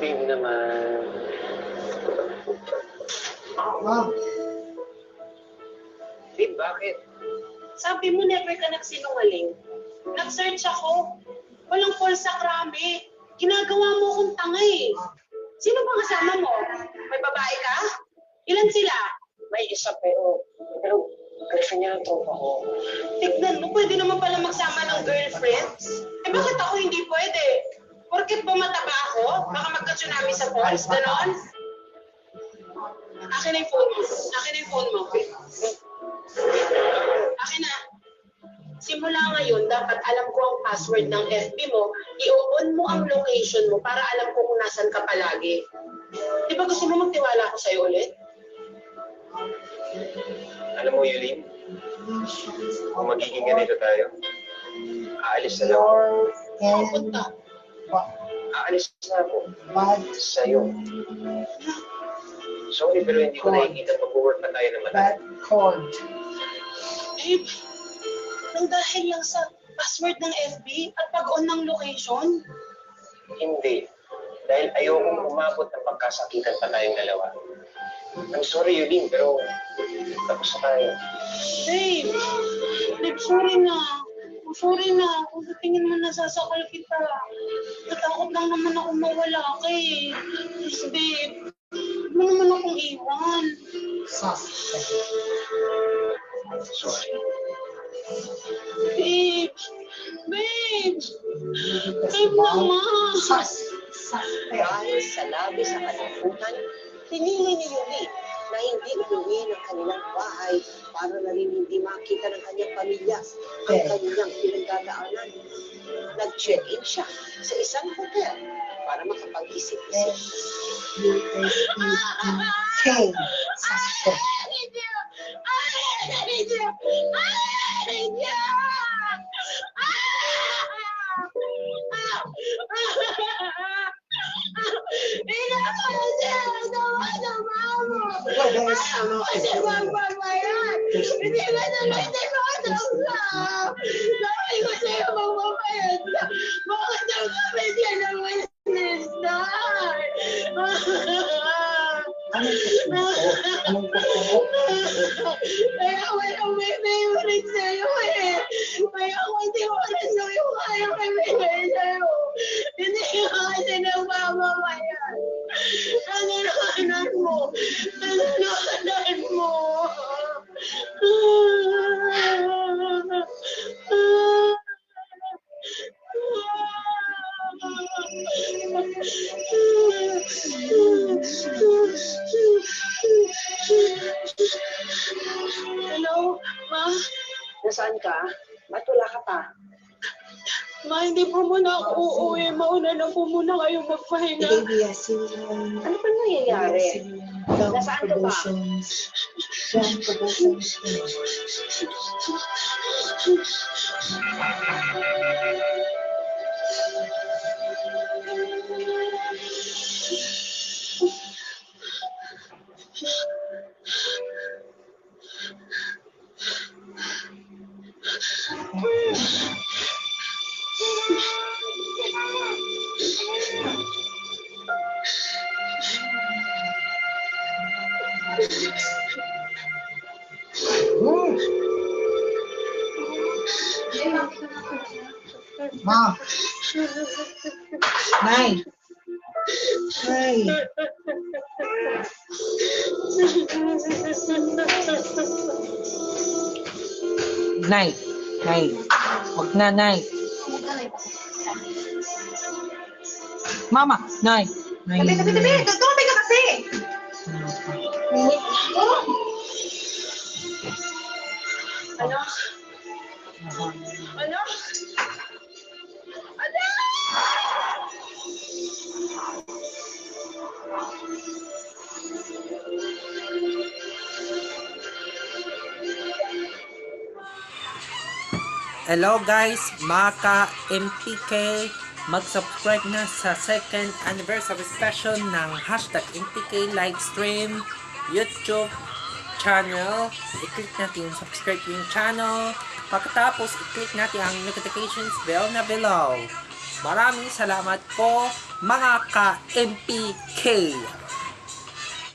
Babe naman. Ma'am. Babe, bakit? Sabi mo never ka nagsinungaling. Nag-search ako. Walang false sa krami. Ginagawa mo akong tanga eh. Sino bang kasama mo? May babae ka? Ilan sila? May isa pero girlfriend niya ng tropa ko. Tignan mo, pwede naman pala magsama ng girlfriends. Eh bakit ako hindi pwede? Porket bumataba ako, baka magka-tsunami sa falls, ganon? Akin na yung phone mo. Akin na yung phone mo. Akin na. Simula ngayon, dapat alam ko ang password ng FB mo, i-on mo ang location mo para alam ko kung nasan ka palagi. Di ba gusto mo magtiwala ako sa'yo ulit? Alam mo, Yulin, kung magiging ganito tayo, aalis na lang. Saan punta? Aalis na ako. Bad. Sa'yo. Sorry, pero hindi ko nakikita mag-work na tayo ng mata. Bad code. Babe, nang dahil lang sa password ng FB at pag-on ng location? Hindi. Dahil ayokong umabot ng pagkasakitan pa tayong dalawa. I'm sorry, Yulin, pero tapos na tayo. Babe, sorry na. Sorry na. Kung sa tingin mo nasasakal kita. Natakot lang naman ako mawala ka eh. Please, babe. Huwag mo naman akong iwan. Suspect. Sorry. Babe. Babe. Babe naman. Suspect. Dahil sa labi sa kalimutan, pinili ni Yuli na hindi umuwi ng kanilang bahay para na rin hindi makita ng kanyang pamilya ang kanyang pinagdadaanan. Nag-check-in siya sa isang hotel para makapag-isip-isip. USPK. Suspect. Anong totoo? Kaya wala may favorite sa'yo eh. Kaya kung hindi mo rin yung kaya may sa'yo. Hindi ka kasi nagmamamayan. Nananahanan mo. Nananahanan mo. Hello, Ma? Nasaan ka? Ba't wala ka pa? Ma, hindi po muna ako uuwi. Mauna na po muna kayong magpahinga. Ano ba nangyayari? Nasaan ka ba? Ma. Nay. Nay. Nay. Nay. Huwag na, Nay. Mama. Nay. Nay. Tabi! Tutubi ka kasi! Ano? Ano? Ano? Hello guys, Maka MPK, mag-subscribe na sa second anniversary special ng hashtag MPK Livestream YouTube channel. I-click natin yung subscribe yung channel. Pagkatapos, i-click natin ang notifications bell na below. Maraming salamat po mga ka-MPK.